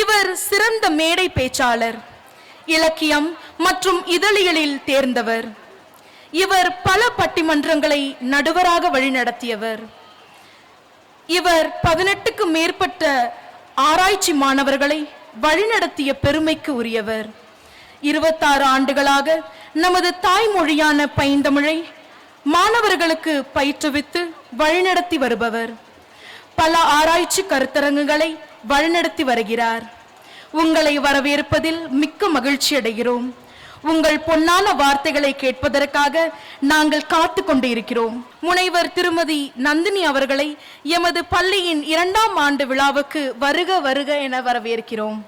இவர் சிறந்த மேடை பேச்சாளர், இலக்கியம் மற்றும் இதழியலில் தேர்ந்தவர். இவர் பல பட்டிமன்றங்களை நடுவராக வழிநடத்தியவர். இவர் 18க்கு மேற்பட்ட ஆராய்ச்சி மாணவர்களை வழிநடத்திய பெருமைக்கு உரியவர். 26 ஆண்டுகளாக நமது தாய்மொழியான பைந்தமிழை மாணவர்களுக்கு பயிற்றுவித்து வழிநடத்தி வருபவர். பல ஆராய்ச்சி கருத்தரங்குகளை வழிநடத்தி வருகிறார். உங்களை வரவேற்பதில் மிக்க மகிழ்ச்சி அடைகிறோம். உங்கள் பொன்னான வார்த்தைகளை கேட்பதற்காக நாங்கள் காத்து கொண்டு இருக்கிறோம். முனைவர் திருமதி நந்தினி அவர்களை எமது பள்ளியின் 2ஆம் ஆண்டு விழாவுக்கு வருக வருக என வரவேற்கிறோம்.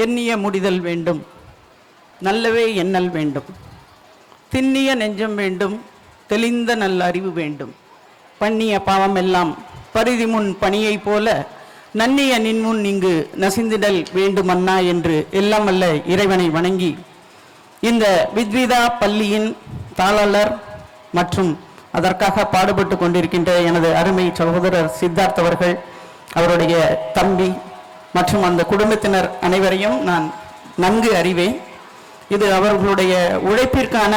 எண்ணிய முடிதல் வேண்டும், நல்லவே எண்ணல் வேண்டும், திண்ணிய நெஞ்சம் வேண்டும், தெளிந்த நல்ல அறிவு வேண்டும், பண்ணிய பாவம் எல்லாம் பரிதி முன் பணியை போல நன்னிய நின்முன் இங்கு நசிந்திடல் வேண்டுமன்னா என்று எல்லாம் அல்ல இறைவனை வணங்கி இந்த வித்விதா பள்ளியின் தாளர் மற்றும் அதற்காக பாடுபட்டு கொண்டிருக்கின்ற எனது அருமை சகோதரர் சித்தார்த் அவர்கள், அவருடைய தம்பி மற்றும் அந்த குடும்பத்தினர் அனைவரையும் நான் நன்கு அறிவேன். இது அவர்களுடைய உழைப்பிற்கான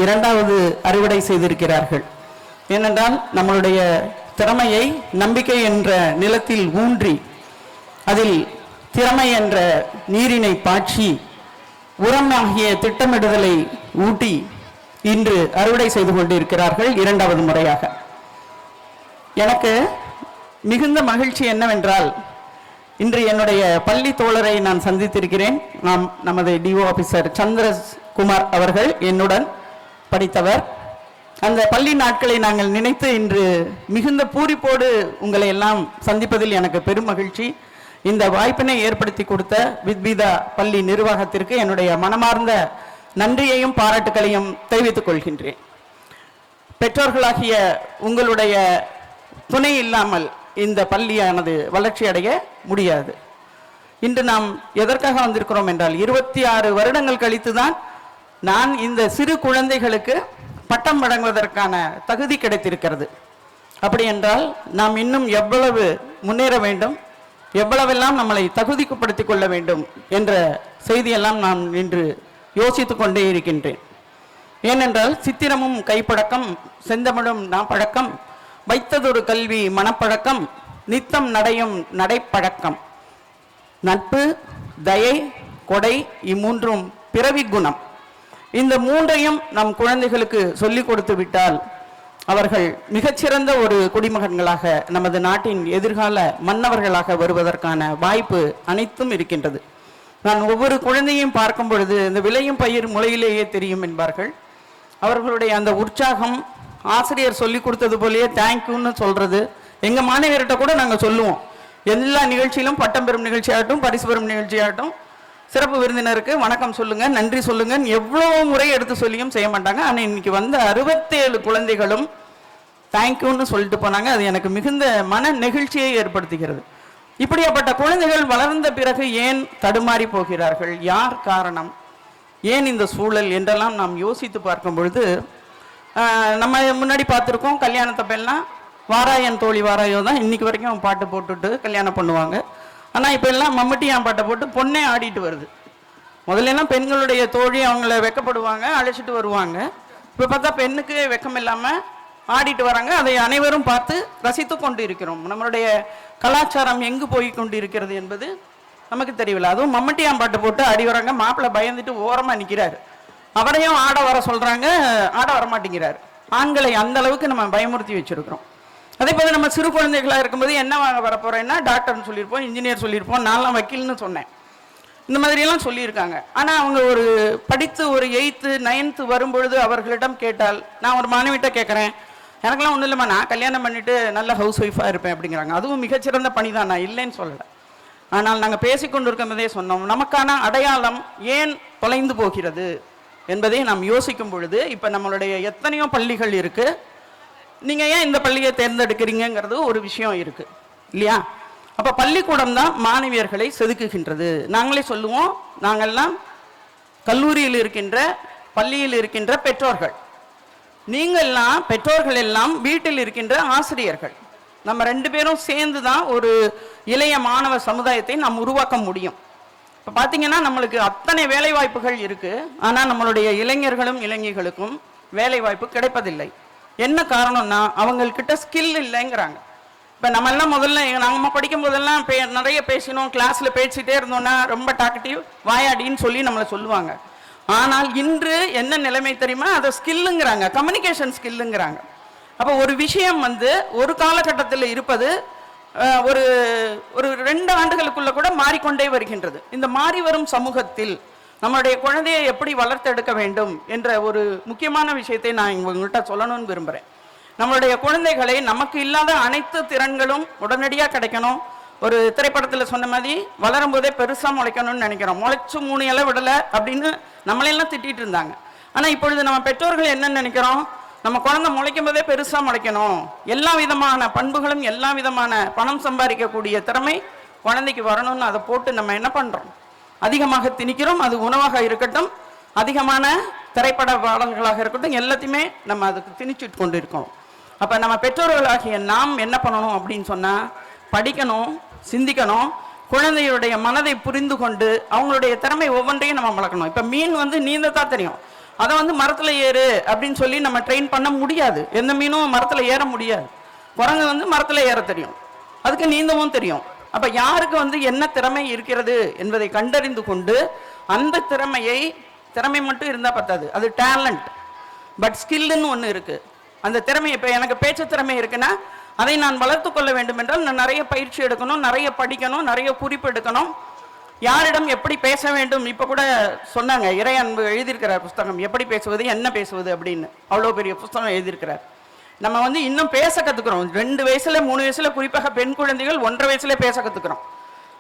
2வது அறுவடை செய்திருக்கிறார்கள். ஏனென்றால் நம்மளுடைய திறமையை நம்பிக்கை என்ற நிலத்தில் ஊன்றி அதில் திறமை என்ற நீரினை பாய்ச்சி உரமாகிய திட்டமிடுதலை ஊட்டி இன்று அறுவடை செய்து கொண்டிருக்கிறார்கள் 2வது முறையாக. எனக்கு மிகுந்த மகிழ்ச்சி என்னவென்றால், இன்று என்னுடைய பள்ளி தோழரை நான் சந்தித்திருக்கிறேன். நமது டிஓ ஆபீசர் சந்திரகுமார் அவர்கள் என்னுடன் படித்தவர். அந்த பள்ளி நாட்களை நாங்கள் நினைத்து இன்று மிகுந்த பூரிப்போடு உங்களை எல்லாம் சந்திப்பதில் எனக்கு பெரும் மகிழ்ச்சி. இந்த வாய்ப்பினை ஏற்படுத்தி கொடுத்த வித்விதா பள்ளி நிர்வாகத்திற்கு என்னுடைய மனமார்ந்த நன்றியையும் பாராட்டுகளையும் தெரிவித்துக் கொள்கின்றேன். பெற்றோர்களாகிய உங்களுடைய துணை இல்லாமல் இந்த பள்ளியானது வளர்ச்சி அடைய முடியாது. இன்று நாம் எதற்காக வந்திருக்கிறோம் என்றால், 26 வருடங்கள் கழித்துதான் நான் இந்த சிறு குழந்தைகளுக்கு பட்டம் வழங்குவதற்கான தகுதி கிடைத்திருக்கிறது. அப்படி என்றால் நாம் இன்னும் எவ்வளவு முன்னேற வேண்டும், எவ்வளவெல்லாம் நம்மளை தகுதிப்படுத்திக் கொள்ள வேண்டும் என்ற செய்தியெல்லாம் நான் இன்று யோசித்துக் கொண்டே இருக்கின்றேன். ஏனென்றால் சித்திரமும் கைப்பழக்கம், செந்தமிழும் நாப்பழக்கம், வைத்ததொரு கல்வி மனப்பழக்கம், நித்தம் நடையும் நடைப்பழக்கம், நட்பு, தயை, கொடை, இம்மூன்றும் பிறவி குணம். இந்த 3ஐயும் நம் குழந்தைகளுக்கு சொல்லிக் கொடுத்து விட்டால் அவர்கள் மிகச்சிறந்த ஒரு குடிமகன்களாக நமது நாட்டின் எதிர்கால மன்னவர்களாக வருவதற்கான வாய்ப்பு அனைத்தும் இருக்கின்றது. நான் ஒவ்வொரு குழந்தையும் பார்க்கும் பொழுது இந்த விளையும் பயிர் முளையிலேயே தெரியும் என்பார்கள். அவர்களுடைய அந்த உற்சாகம், ஆசிரியர் சொல்லி கொடுத்தது போலேயே தேங்க்யூன்னு சொல்றது, எங்கள் மாணவியர்கிட்ட கூட நாங்கள் சொல்லுவோம். எல்லா நிகழ்ச்சியிலும் பட்டம் பெறும் நிகழ்ச்சியாகட்டும், பரிசு பெறும் நிகழ்ச்சியாகட்டும், சிறப்பு விருந்தினருக்கு வணக்கம் சொல்லுங்க, நன்றி சொல்லுங்க, எவ்வளவு முறை எடுத்து சொல்லியும் செய்ய மாட்டாங்க. ஆனால் இன்னைக்கு வந்த 67 குழந்தைகளும் தேங்க்யூன்னு சொல்லிட்டு போனாங்க. அது எனக்கு மிகுந்த மன நெகிழ்ச்சியை ஏற்படுத்துகிறது. இப்படியாப்பட்ட குழந்தைகள் வளர்ந்த பிறகு ஏன் தடுமாறி போகிறார்கள், யார் காரணம், ஏன் இந்த சூழல் என்றெல்லாம் நாம் யோசித்து பார்க்கும் பொழுது, நம்ம முன்னாடி பார்த்துருக்கோம், கல்யாணத்தப்பெல்லாம் வாராயன் தோழி வாராயோ தான் இன்னைக்கு வரைக்கும் பாட்டு போட்டுட்டு கல்யாணம் பண்ணுவாங்க. ஆனால் இப்போ எல்லாம் மம்மட்டியான் பாட்டை போட்டு பொண்ணே ஆடிட்டு வருது. முதல்லலாம் பெண்களுடைய தோழி அவங்கள வெக்கப்படுவாங்க, அழைச்சிட்டு வருவாங்க. இப்போ பார்த்தா பெண்ணுக்கு வெக்கம் இல்லாமல் ஆடிட்டு வராங்க. அதை அனைவரும் பார்த்து ரசித்து கொண்டு இருக்கிறோம். நம்மளுடைய கலாச்சாரம் எங்கு போய் கொண்டு இருக்கிறது என்பது நமக்கு தெரியவில்லை. அதுவும் மம்மட்டியான் பாட்டு போட்டு ஆடி வராங்க. மாப்பிள்ளை பயந்துட்டு ஓரமாக நிற்கிறாரு. அவரையும் ஆட வர சொல்கிறாங்க, ஆட வர மாட்டேங்கிறாரு. ஆண்களை அந்த அளவுக்கு நம்ம பயமுறுத்தி வச்சுருக்கிறோம். அதே போல் நம்ம சிறு குழந்தைகளாக இருக்கும்போது என்ன வாங்க வரப்போகிறேன்னா டாக்டர்னு சொல்லியிருப்போம், இன்ஜினியர் சொல்லியிருப்போம், நான்லாம் வக்கீல்னு சொன்னேன், இந்த மாதிரியெல்லாம் சொல்லியிருக்காங்க. ஆனால் அவங்க ஒரு படித்து ஒரு 8th 9th வரும்பொழுது அவர்களிடம் கேட்டால், நான் ஒரு மாணவிட்ட கேட்குறேன், எனக்கெல்லாம் ஒன்றும் இல்லைம்மா, நான் கல்யாணம் பண்ணிவிட்டு நல்ல ஹவுஸ் ஒய்ஃபாக இருப்பேன் அப்படிங்கிறாங்க. அதுவும் மிகச்சிறந்த பணி தான், நான் இல்லைன்னு சொல்லலை. ஆனால் நாங்கள் பேசிக்கொண்டு இருக்கும்போதே சொன்னோம், நமக்கான அடையாளம் ஏன் தொலைந்து போகிறது என்பதை நாம் யோசிக்கும் பொழுது, இப்போ நம்மளுடைய எத்தனையோ பள்ளிகள் இருக்குது, நீங்கள் ஏன் இந்த பள்ளியை தேர்ந்தெடுக்கிறீங்கிறது ஒரு விஷயம் இருக்குது இல்லையா? அப்போ பள்ளிக்கூடம் தான் மாணவியர்களை செதுக்குகின்றது. நாங்களே சொல்லுவோம், நாங்கள்லாம் கல்லூரியில் இருக்கின்ற பள்ளியில் இருக்கின்ற பெற்றோர்கள், நீங்கள்லாம் பெற்றோர்கள் எல்லாம் வீட்டில் இருக்கின்ற ஆசிரியர்கள். நம்ம 2 பேரும் சேர்ந்து தான் ஒரு இளைய மாணவ சமுதாயத்தை நாம் உருவாக்க முடியும். இப்போ பார்த்தீங்கன்னா நம்மளுக்கு அத்தனை வேலை வாய்ப்புகள் இருக்கு, ஆனால் நம்மளுடைய இளைஞர்களும் இளைஞர்களுக்கும் வேலை வாய்ப்பு கிடைப்பதில்லை. என்ன காரணம்னா அவங்கக்கிட்ட ஸ்கில் இல்லைங்கிறாங்க. இப்போ நம்ம எல்லாம் முதல்ல நம்ம படிக்கும் போதெல்லாம் நிறைய பேசினோம், கிளாஸில் பேசிட்டே இருந்தோம்னா ரொம்ப டாக்கட்டிவ் வாயாடின்னு சொல்லி நம்மளை சொல்லுவாங்க. ஆனால் இன்று என்ன நிலைமை தெரியுமா, அதை ஸ்கில்லுங்கிறாங்க, கம்யூனிகேஷன் ஸ்கில்லுங்கிறாங்க. அப்போ ஒரு விஷயம் ஒரு காலகட்டத்தில் இருப்பது ஒரு ஒரு 2 ஆண்டுகளுக்குள்ள கூட மாறிக்கொண்டே வருகின்றது. இந்த மாறி வரும் சமூகத்தில் நம்மளுடைய குழந்தையை எப்படி வளர்த்தெடுக்க வேண்டும் என்ற ஒரு முக்கியமான விஷயத்தை நான் உங்கள்கிட்ட சொல்லணும்னு விரும்புகிறேன். நம்மளுடைய குழந்தைகளை நமக்கு இல்லாத அனைத்து திறன்களும் உடனடியாக கிடைக்கணும். ஒரு திரைப்படத்தில் சொன்ன மாதிரி வளரும் போதே பெருசாக முளைக்கணும்னு நினைக்கிறோம். முளைச்சு 3 இலை விடலை அப்படின்னு நம்மளெல்லாம் திட்டிகிட்டு இருந்தாங்க. ஆனால் இப்பொழுது நம்ம பெற்றோர்கள் என்ன நினைக்கிறோம், நம்ம குழந்தை முளைக்கும் போதே பெருசாக முளைக்கணும், எல்லா விதமான பண்புகளும் எல்லா விதமான பணம் சம்பாதிக்கக்கூடிய திறமை குழந்தைக்கு வரணும்னு அதை போட்டு நம்ம என்ன பண்ணுறோம், அதிகமாக திணிக்கிறோம். அது உணவாக இருக்கட்டும், அதிகமான திரைப்பட பாடல்களாக இருக்கட்டும், எல்லாத்தையுமே நம்ம அதுக்கு திணிச்சுட்டு கொண்டு இருக்கோம். அப்போ நம்ம பெற்றோர்களாகிய நாம் என்ன பண்ணணும் அப்படின்னு சொன்னால், படிக்கணும், சிந்திக்கணும், குழந்தையுடைய மனதை புரிந்து கொண்டு அவங்களுடைய திறமை ஒவ்வொன்றையும் நம்ம வளர்க்கணும். இப்போ மீன் நீந்தத்தான் தெரியும், அதை மரத்தில் ஏறு அப்படின்னு சொல்லி நம்ம ட்ரெயின் பண்ண முடியாது. எந்த மீனும் மரத்தில் ஏற முடியாது. குரங்கு மரத்தில் ஏற தெரியும், அதுக்கு நீந்தவும் தெரியும். அப்போ யாருக்கு என்ன திறமை இருக்கிறது என்பதை கண்டறிந்து கொண்டு அந்த திறமை மட்டும் இருந்தால் பத்தாது, அது டேலண்ட். பட் ஸ்கில்லுன்னு ஒன்று இருக்குது. அந்த திறமை இப்போ எனக்கு பேச்சு திறமை இருக்குன்னா அதை நான் வளர்த்து கொள்ள வேண்டும் என்றால் நான் நிறைய பயிற்சி எடுக்கணும், நிறைய படிக்கணும், நிறைய குறிப்பு எடுக்கணும், யாரிடம் எப்படி பேச வேண்டும். இப்போ கூட சொன்னாங்க, இறை அன்பு எழுதியிருக்கிறார் புஸ்தகம், எப்படி பேசுவது என்ன பேசுவது அப்படின்னு, அவ்வளோ பெரிய புஸ்தகம் எழுதியிருக்கிறார். நம்ம இன்னும் பேச கற்றுக்கிறோம். 2 வயசுல 3 வயசுல, குறிப்பாக பெண் குழந்தைகள் 1.5 வயசுல பேச கற்றுக்கிறோம்.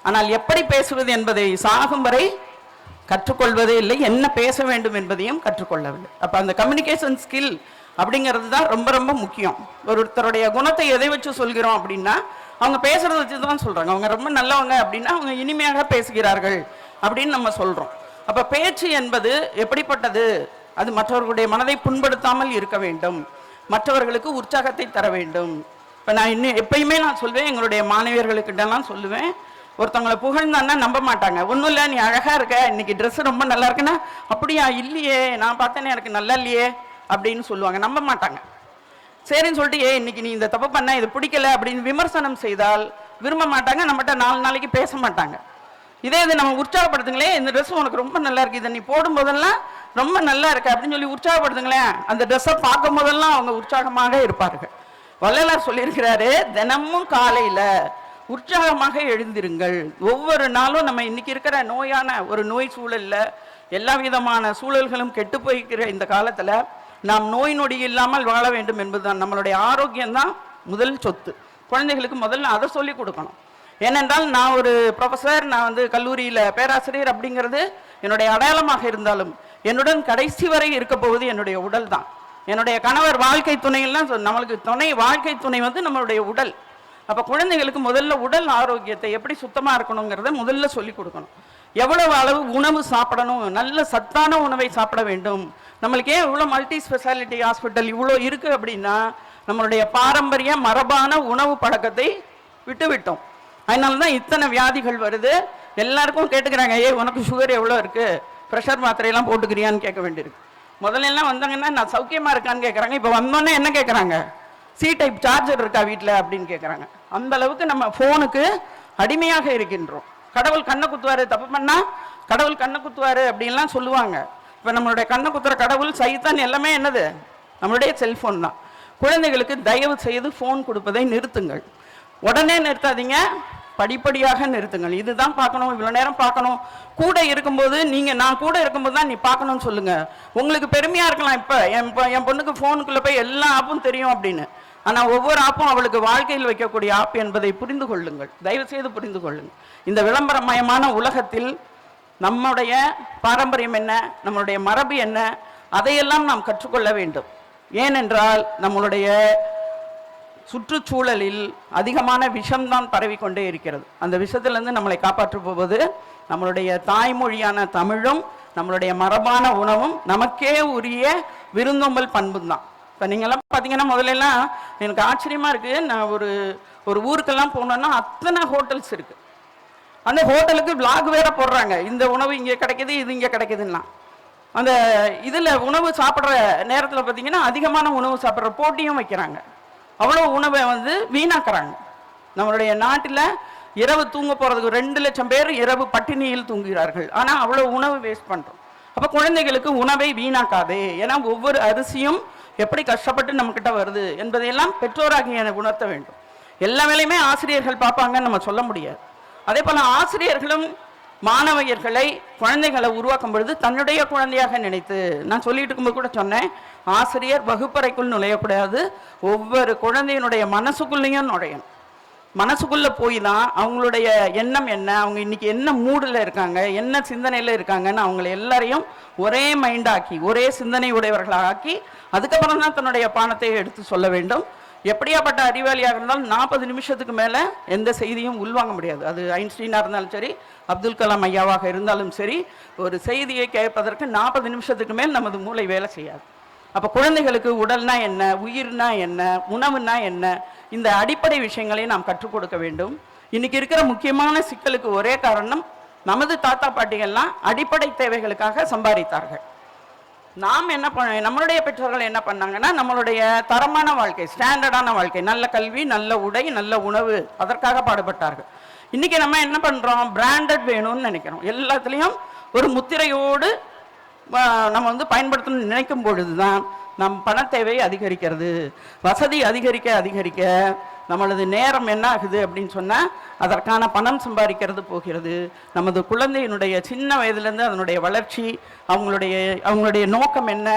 ஆனால் எப்படி பேசுவது என்பதை சாகும் வரை கற்றுக்கொள்வதே இல்லை, என்ன பேச வேண்டும் என்பதையும் கற்றுக்கொள்ளவில்லை. அப்போ அந்த கம்யூனிகேஷன் ஸ்கில் அப்படிங்கிறது தான் ரொம்ப ரொம்ப முக்கியம். ஒருத்தருடைய குணத்தை எதை வச்சு சொல்கிறோம் அப்படின்னா, அவங்க பேசுறத வச்சு தான் சொல்றாங்க. அவங்க ரொம்ப நல்லவங்க அப்படின்னா அவங்க இனிமையாக பேசுகிறார்கள் அப்படின்னு நம்ம சொல்றோம். அப்ப பேச்சு என்பது எப்படிப்பட்டது, அது மற்றவர்களுடைய மனதை புண்படுத்தாமல் இருக்க வேண்டும், மற்றவர்களுக்கு உற்சாகத்தை தர வேண்டும். இப்போ நான் எப்பயுமே நான் சொல்வேன், எங்களுடைய மாணவியர்களுக்கிட்டலாம் சொல்லுவேன், ஒருத்தவங்களை புகழ்ந்தான்னா நம்ப மாட்டாங்க. ஒன்றும் இல்லை, நீ அழகா இருக்க, இன்னைக்கு ட்ரெஸ் ரொம்ப நல்லா இருக்குன்னா, அப்படியா, இல்லையே நான் பார்த்தேனே எனக்கு நல்லா இல்லையே அப்படின்னு சொல்லுவாங்க, நம்ப மாட்டாங்க. சரின்னு சொல்லிட்டு இன்னைக்கு நீ இந்த தப்பு பண்ண, இது பிடிக்கல அப்படின்னு விமர்சனம் செய்தால் விரும்ப மாட்டாங்க, நம்மகிட்ட 4 நாளைக்கு பேச மாட்டாங்க. இதே இது நம்ம உற்சாகப்படுத்துங்களே, இந்த ட்ரெஸ் உனக்கு ரொம்ப நல்லா இருக்கு, இதை நீ போடும் போதெல்லாம் ரொம்ப நல்லா இருக்கு அப்படின்னு சொல்லி உற்சாகப்படுத்துங்களேன், அந்த ட்ரெஸ்ஸை பார்க்கும் போதெல்லாம் அவங்க உற்சாகமாக இருப்பார்கள். வள்ளலார் சொல்லியிருக்கிறாரு, தினமும் காலையில உற்சாகமாக எழுந்திருங்கள். ஒவ்வொரு நாளும் நம்ம இன்னைக்கு இருக்கிற நோயான ஒரு நோய் சூழல்ல, எல்லா விதமான சூழல்களும் கெட்டு போய்க்கிற இந்த காலத்துல நாம் நோய் நொடி இல்லாமல் வாழ வேண்டும் என்பதுதான். நம்மளுடைய ஆரோக்கியம் தான் முதல் சொத்து. குழந்தைகளுக்கு முதல்ல அதை சொல்லி கொடுக்கணும். ஏனென்றால் நான் ஒரு ப்ரொஃபஸர், நான் கல்லூரியில் பேராசிரியர் அப்படிங்கிறது என்னுடைய அடையாளமாக இருந்தாலும், என்னுடன் கடைசி வரை இருக்க போவது என்னுடைய உடல் தான். என்னுடைய கணவர் வாழ்க்கை துணையெல்லாம் நம்மளுக்கு துணை, வாழ்க்கை துணை நம்மளுடைய உடல். அப்போ குழந்தைகளுக்கு முதல்ல உடல் ஆரோக்கியத்தை எப்படி சுத்தமாக இருக்கணுங்கிறத முதல்ல சொல்லி கொடுக்கணும். எவ்வளவு அளவு உணவு சாப்பிடணும், நல்ல சத்தான உணவை சாப்பிட வேண்டும். நம்மளுக்கு ஏன் இவ்வளோ மல்டி ஸ்பெஷாலிட்டி ஹாஸ்பிட்டல் இவ்வளோ இருக்குது அப்படின்னா, நம்மளுடைய பாரம்பரிய மரபான உணவு பழக்கத்தை விட்டுவிட்டோம். அதனால தான் இத்தனை வியாதிகள் வருது. எல்லாருக்கும் கேட்டுக்கிறாங்க, உனக்கு சுகர் எவ்வளோ இருக்குது, ப்ரெஷர் மாத்திரையெல்லாம் போட்டுக்கிறியான்னு கேட்க வேண்டியிருக்கு. முதல்லலாம் வந்தாங்கன்னா நான் சௌக்கியமாக இருக்கான்னு கேட்குறாங்க. இப்போ வந்தோன்னே என்ன கேட்குறாங்க, சி டைப் சார்ஜர் இருக்கா வீட்டில் அப்படின்னு கேட்குறாங்க. அந்த அளவுக்கு நம்ம ஃபோனுக்கு அடிமையாக இருக்கின்றோம். கடவுள் கண்ணை குத்துவாரு, தப்பு பண்ணா கடவுள் கண்ணை குத்துவாரு அப்படின்லாம் சொல்லுவாங்க. இப்போ நம்மளுடைய கண்ணை குத்துற கடவுள் சைத்தான் எல்லாமே என்னது, நம்மளுடைய செல்ஃபோன் தான். குழந்தைகளுக்கு தயவு செய்து ஃபோன் கொடுப்பதை நிறுத்துங்கள். உடனே நிறுத்தாதீங்க, படிப்படியாக நிறுத்துங்கள். இதுதான் பார்க்கணும், இவ்வளோ நேரம் பார்க்கணும், கூட இருக்கும்போது நீங்கள் நான் கூட இருக்கும்போது தான் நீ பார்க்கணும்னு சொல்லுங்கள். உங்களுக்கு பெருமையாக இருக்கலாம், இப்போ என் பொண்ணுக்கு ஃபோனுக்குள்ளே போய் எல்லா ஆப்பும் தெரியும் அப்படின்னு. ஆனால் ஒவ்வொரு ஆப்பும் அவளுக்கு வாழ்க்கையில் வைக்கக்கூடிய ஆப் என்பதை புரிந்து கொள்ளுங்கள், தயவு செய்து புரிந்து கொள்ளுங்கள். இந்த விளம்பரமயமான உலகத்தில் நம்முடைய பாரம்பரியம் என்ன, நம்மளுடைய மரபு என்ன, அதையெல்லாம் நாம் கற்றுக்கொள்ள வேண்டும். ஏனென்றால் நம்மளுடைய சுற்றுச்சூழலில் அதிகமான விஷம்தான் பரவிக்கொண்டே இருக்கிறது. அந்த விஷத்திலிருந்து நம்மளை காப்பாற்ற போவது நம்மளுடைய தாய்மொழியான தமிழும் நம்மளுடைய மரபான உணவும் நமக்கே உரிய விருந்தோம்பல் பண்பும் தான். இப்போ நீங்கள்லாம் பார்த்தீங்கன்னா, முதலெல்லாம் எனக்கு ஆச்சரியமாக இருக்குது, நான் ஒரு ஊருக்கெல்லாம் போனோம்னா அத்தனை ஹோட்டல்ஸ் இருக்கு. அந்த ஹோட்டலுக்கு விளாக் வேற போடுறாங்க, இந்த உணவு இங்கே கிடைக்குது, இது இங்கே கிடைக்குதுன்னா. அந்த இதில் உணவு சாப்பிட்ற நேரத்தில் பார்த்தீங்கன்னா அதிகமான உணவு சாப்பிட்ற போட்டியும் வைக்கிறாங்க. அவ்வளோ உணவை வந்து வீணாக்குறாங்க. நம்மளுடைய நாட்டில் இரவு தூங்க போகிறதுக்கு 2 லட்சம் பேர் இரவு பட்டினியில் தூங்குகிறார்கள். ஆனால் அவ்வளோ உணவு வேஸ்ட் பண்ணுறோம். அப்போ குழந்தைகளுக்கு உணவை வீணாக்காதே. ஏன்னா ஒவ்வொரு அரிசியும் எப்படி கஷ்டப்பட்டு நம்மக்கிட்ட வருது என்பதையெல்லாம் பெற்றோராகிய உணர்த்த வேண்டும். எல்லா வேலையுமே ஆசிரியர்கள் பார்ப்பாங்கன்னு நம்ம சொல்ல முடியாது. அதே போல் ஆசிரியர்களும் மாணவியர்களை குழந்தைகளை உருவாக்கும் பொழுது தன்னுடைய குழந்தையாக நினைத்து, நான் சொல்லிட்டு இருக்கும்போது கூட சொன்னேன், ஆசிரியர் வகுப்பறைக்குள் நுழையக்கூடாது, ஒவ்வொரு குழந்தையினுடைய மனசுக்குள்ளேயும் நுழையணும். மனசுக்குள்ளே போய் தான் அவங்களுடைய எண்ணம் என்ன, அவங்க இன்னைக்கு என்ன மூடில் இருக்காங்க, என்ன சிந்தனையில் இருக்காங்கன்னு அவங்களை எல்லாரையும் ஒரே மைண்டாக்கி ஒரே சிந்தனை உடையவர்களாக்கி அதுக்கப்புறம் தான் தன்னுடைய பாடத்தை எடுத்து சொல்ல வேண்டும். எப்படியாப்பட்ட அறிவாளியாக இருந்தாலும் 40 நிமிஷத்துக்கு மேலே எந்த செய்தியும் உள்வாங்க முடியாது. அது ஐன்ஸ்டீனாக இருந்தாலும் சரி, அப்துல் கலாம் ஐயாவாக இருந்தாலும் சரி, ஒரு செய்தியை கேட்பதற்கு 40 நிமிஷத்துக்கு மேல் நமது மூளை வேலை செய்யாது. அப்போ குழந்தைகளுக்கு உடல்னா என்ன, உயிர்னா என்ன, உணவுனா என்ன, இந்த அடிப்படை விஷயங்களை நாம் கற்றுக் கொடுக்க வேண்டும். இன்னைக்கு இருக்கிற முக்கியமான சிக்கலுக்கு ஒரே காரணம், நமது தாத்தா பாட்டிகள்லாம் அடிப்படை தேவைகளுக்காக சம்பாதித்தார்கள். நாம் என்ன நம்மளுடைய பெற்றோர்கள் என்ன பண்ணாங்கன்னா, நம்மளுடைய தரமான வாழ்க்கை, ஸ்டாண்டர்டான வாழ்க்கை, நல்ல கல்வி, நல்ல உடை, நல்ல உணவு, அதற்காக பாடுபட்டார்கள். இன்னைக்கு நம்ம என்ன பண்றோம், பிராண்டட் வேணும்னு நினைக்கிறோம். எல்லாத்துலேயும் ஒரு முத்திரையோடு நம்ம வந்து பயன்படுத்தணும்னு நினைக்கும் பொழுதுதான் நம் பண தேவை அதிகரிக்கிறது. வசதி அதிகரிக்க அதிகரிக்க நம்மளது நேரம் என்ன ஆகுது அப்படின்னு சொன்னால் அதற்கான பணம் சம்பாதிக்கிறது போகிறது. நமது குழந்தையினுடைய சின்ன வயதிலேருந்து அதனுடைய வளர்ச்சி, அவங்களுடைய நோக்கம் என்ன,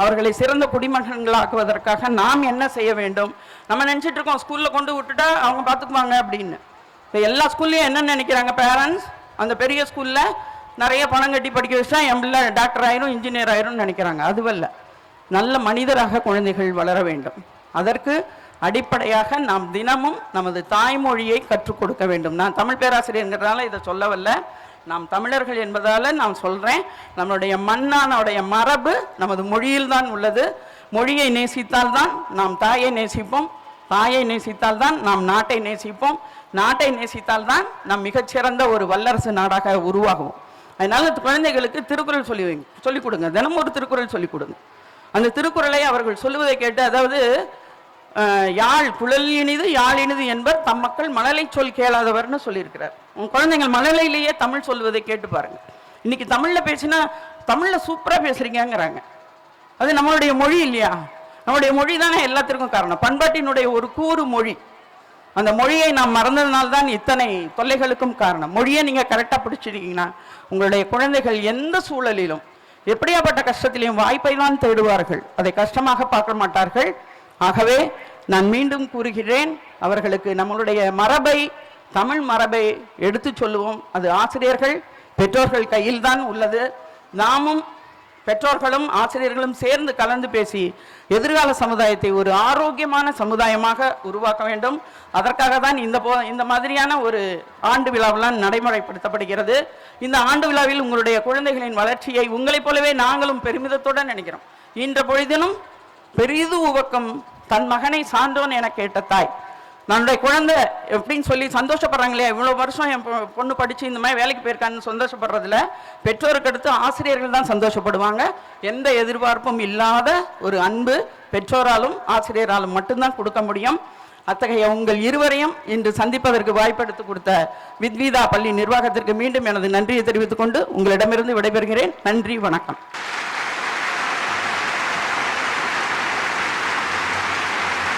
அவர்களை சிறந்த குடிமகன்களாக்குவதற்காக நாம் என்ன செய்ய வேண்டும். நம்ம நினச்சிட்டு இருக்கோம் ஸ்கூலில் கொண்டு விட்டுட்டா அவங்க பார்த்துக்குவாங்க அப்படின்னு. இப்போ எல்லா ஸ்கூல்லையும் என்ன நினைக்கிறாங்க பேரண்ட்ஸ், அந்த பெரிய ஸ்கூலில் நிறைய பணம் கட்டி படிக்க வச்சா என் பிள்ளை டாக்டர் ஆயிரும், இன்ஜினியர் ஆயிரும்னு நினைக்கிறாங்க. அதுவல்ல, நல்ல மனிதராக குழந்தைகள் வளர வேண்டும். அதற்கு அடிப்படையாக நாம் தினமும் நமது தாய்மொழியை கற்றுக் கொடுக்க வேண்டும். நான் தமிழ் பேராசிரியர்ங்கிறதால இதை சொல்லவல்ல, நாம் தமிழர்கள் என்பதால் நான் சொல்கிறேன். நம்மளுடைய மண்ணானுடைய மரபு நமது மொழியில்தான் உள்ளது. மொழியை நேசித்தால் தான் நாம் தாயை நேசிப்போம், தாயை நேசித்தால் தான் நாம் நாட்டை நேசிப்போம், நாட்டை நேசித்தால் தான் நாம் மிகச்சிறந்த ஒரு வல்லரசு நாடாக உருவாகுவோம். அதனால குழந்தைகளுக்கு திருக்குறள் சொல்லிக் கொடுங்க, தினமும் ஒரு திருக்குறள் சொல்லிக் கொடுங்க. அந்த திருக்குறளை அவர்கள் சொல்லுவதை கேட்டு, அதாவது யாழ் குழல் இனிது யாழ் இனிது என்பர் தம் மக்கள் மழலை சொல் கேளாதவர்னு சொல்லியிருக்கிறார். உங்க குழந்தைங்கள் மழலையிலேயே தமிழ் சொல்வதை கேட்டு பாருங்க. இன்னைக்கு தமிழ்ல பேசினா தமிழ்ல சூப்பரா பேசுறீங்கிறாங்க. அது நம்மளுடைய மொழி இல்லையா? நம்மளுடைய மொழி தானே எல்லாத்திற்கும் காரணம். பண்பாட்டினுடைய ஒரு கூறு மொழி. அந்த மொழியை நாம் மறந்ததுனால்தான் இத்தனை தொல்லைகளுக்கும் காரணம். மொழியை நீங்க கரெக்டா பிடிச்சிருக்கீங்கன்னா உங்களுடைய குழந்தைகள் எந்த சூழலிலும் எப்படியாப்பட்ட கஷ்டத்திலையும் வாய்ப்பை தான் தேடுவார்கள், அதை கஷ்டமாக பார்க்க மாட்டார்கள். ஆகவே நான் மீண்டும் கூறுகிறேன், அவர்களுக்கு நம்மளுடைய மரபை, தமிழ் மரபை எடுத்து சொல்லுவோம். அது ஆசிரியர்கள் பெற்றோர்கள் கையில் தான் உள்ளது. நாமும் பெற்றோர்களும் ஆசிரியர்களும் சேர்ந்து கலந்து பேசி எதிர்கால சமுதாயத்தை ஒரு ஆரோக்கியமான சமுதாயமாக உருவாக்க வேண்டும். அதற்காக தான் இந்த மாதிரியான ஒரு ஆண்டு விழாவெல்லாம் நடைமுறைப்படுத்தப்படுகிறது. இந்த ஆண்டு விழாவில் உங்களுடைய குழந்தைகளின் வளர்ச்சியை உங்களைப் போலவே நாங்களும் பெருமிதத்துடன் நினைக்கிறோம். இன்ற பொழுதிலும் பெரிது உவக்கம் தன் மகனை சான்றோன் என கேட்ட தாய். நம்மளுடைய குழந்தை எப்படின்னு சொல்லி சந்தோஷப்படுறாங்களே, இவ்வளோ வருஷம் என் பொண்ணு படித்து இந்த மாதிரி வேலைக்கு போயிருக்கான்னு சந்தோஷப்படுறதுல பெற்றோருக்கு அடுத்து ஆசிரியர்கள் தான் சந்தோஷப்படுவாங்க. எந்த எதிர்பார்ப்பும் இல்லாத ஒரு அன்பு பெற்றோராலும் ஆசிரியராலும் மட்டும்தான் கொடுக்க முடியும். அத்தகைய உங்கள் இருவரையும் இன்று சந்திப்பதற்கு வாய்ப்பெடுத்து கொடுத்த வித்வீதா பள்ளி நிர்வாகத்திற்கு மீண்டும் எனது நன்றியை தெரிவித்துக் கொண்டு உங்களிடமிருந்து விடைபெறுகிறேன். நன்றி, வணக்கம்.